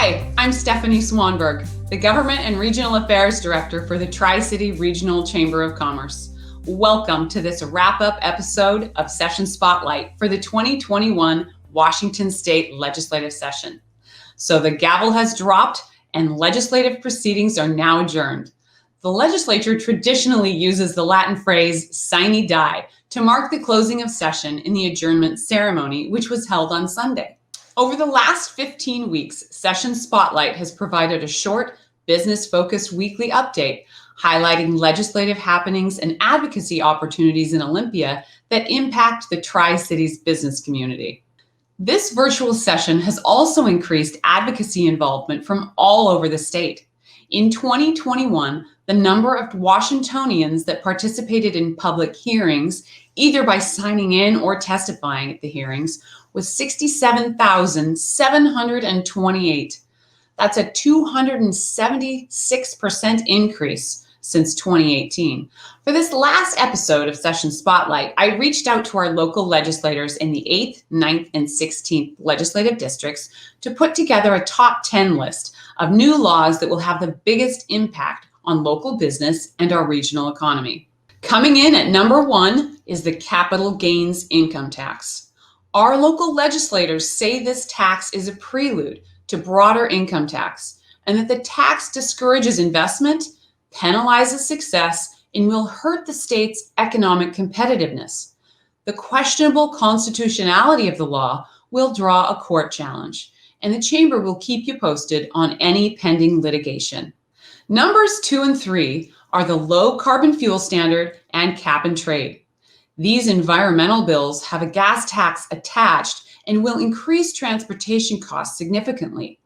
Hi, I'm Stephanie Swanberg, the Government and Regional Affairs Director for the Tri-City Regional Chamber of Commerce. Welcome to this wrap-up episode of Session Spotlight for the 2021 Washington State Legislative Session. So the gavel has dropped and legislative proceedings are now adjourned. The legislature traditionally uses the Latin phrase sine die to mark the closing of session in the adjournment ceremony, which was held on Sunday. Over the last 15 weeks, Session Spotlight has provided a short, business-focused weekly update highlighting legislative happenings and advocacy opportunities in Olympia that impact the Tri-Cities business community. This virtual session has also increased advocacy involvement from all over the state. In 2021, the number of Washingtonians that participated in public hearings, either by signing in or testifying at the hearings, was 67,728. That's a 276% increase since 2018. For this last episode of Session Spotlight, I reached out to our local legislators in the 8th, 9th, and 16th legislative districts to put together a top 10 list of new laws that will have the biggest impact on local business and our regional economy. Coming in at number 1 is the capital gains income tax. Our local legislators say this tax is a prelude to broader income tax, and that the tax discourages investment, penalizes success, and will hurt the state's economic competitiveness. The questionable constitutionality of the law will draw a court challenge, and the Chamber will keep you posted on any pending litigation. Numbers 2 and 3 are the low carbon fuel standard and cap and trade. These environmental bills have a gas tax attached and will increase transportation costs significantly.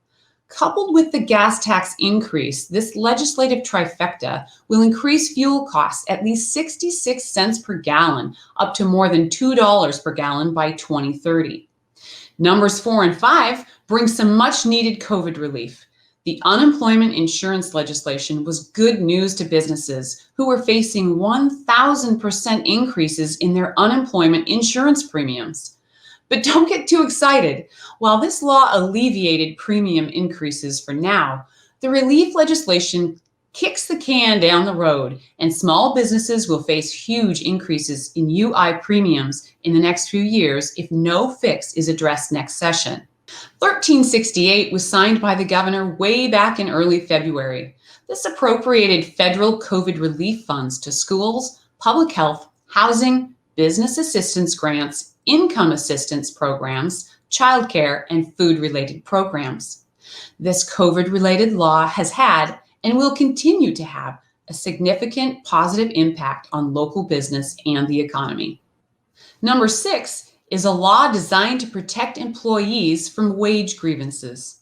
Coupled with the gas tax increase, this legislative trifecta will increase fuel costs at least 66 cents per gallon, up to more than $2 per gallon by 2030. Numbers 4 and 5 bring some much needed COVID relief. The unemployment insurance legislation was good news to businesses who were facing 1,000% increases in their unemployment insurance premiums. But don't get too excited. While this law alleviated premium increases for now, the relief legislation kicks the can down the road, and small businesses will face huge increases in UI premiums in the next few years if no fix is addressed next session. 1368 was signed by the governor way back in early February. This appropriated federal COVID relief funds to schools, public health, housing, business assistance grants, income assistance programs, childcare, and food-related programs. This COVID-related law has had and will continue to have a significant positive impact on local business and the economy. Number 6 is a law designed to protect employees from wage grievances.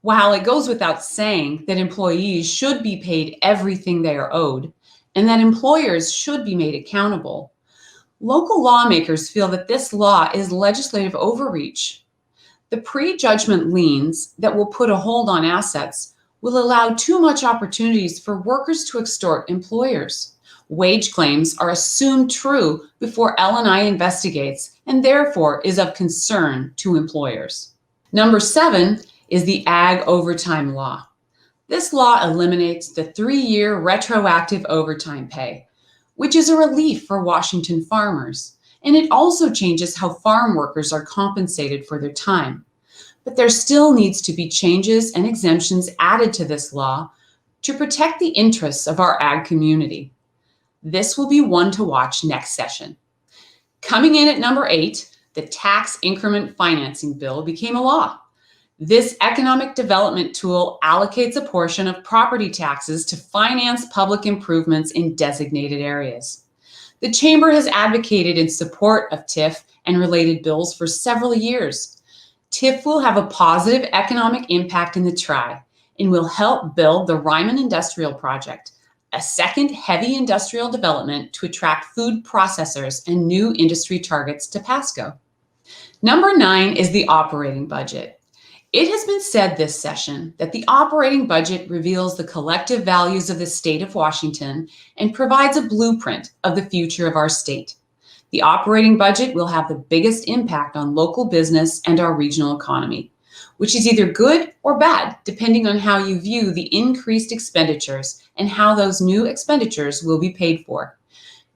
While it goes without saying that employees should be paid everything they are owed and that employers should be made accountable, local lawmakers feel that this law is legislative overreach. The prejudgment liens that will put a hold on assets will allow too much opportunities for workers to extort employers. Wage claims are assumed true before L&I investigates and therefore is of concern to employers. Number 7 is the Ag Overtime Law. This law eliminates the 3-year retroactive overtime pay, which is a relief for Washington farmers, and it also changes how farm workers are compensated for their time. But there still needs to be changes and exemptions added to this law to protect the interests of our ag community. This will be one to watch next session. Coming in at number 8, the Tax Increment Financing Bill became a law. This economic development tool allocates a portion of property taxes to finance public improvements in designated areas. The Chamber has advocated in support of TIF and related bills for several years. TIF will have a positive economic impact in the Tri and will help build the Ryman Industrial Project, a second heavy industrial development to attract food processors and new industry targets to Pasco. Number 9 is the operating budget. It has been said this session that the operating budget reveals the collective values of the state of Washington and provides a blueprint of the future of our state. The operating budget will have the biggest impact on local business and our regional economy. which is either good or bad, depending on how you view the increased expenditures and how those new expenditures will be paid for.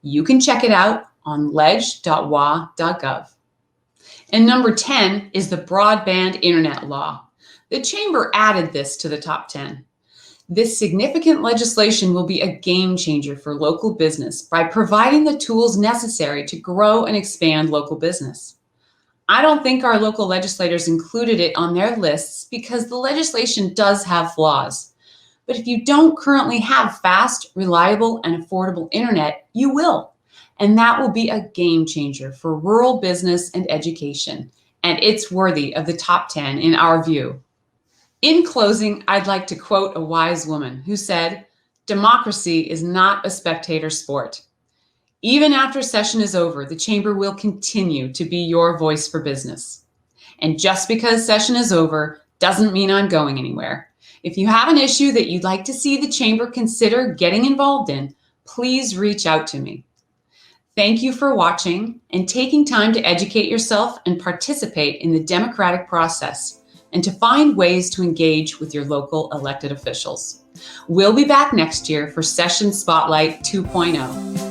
You can check it out on leg.wa.gov. And number 10 is the broadband internet law. The Chamber added this to the top 10. This significant legislation will be a game changer for local business by providing the tools necessary to grow and expand local business. I don't think our local legislators included it on their lists because the legislation does have flaws. But if you don't currently have fast, reliable, and affordable internet, you will. And that will be a game changer for rural business and education. And it's worthy of the top 10 in our view. In closing, I'd like to quote a wise woman who said, "Democracy is not a spectator sport." Even after session is over, the Chamber will continue to be your voice for business. And just because session is over doesn't mean I'm going anywhere. If you have an issue that you'd like to see the Chamber consider getting involved in, please reach out to me. Thank you for watching and taking time to educate yourself and participate in the democratic process and to find ways to engage with your local elected officials. We'll be back next year for Session Spotlight 2.0.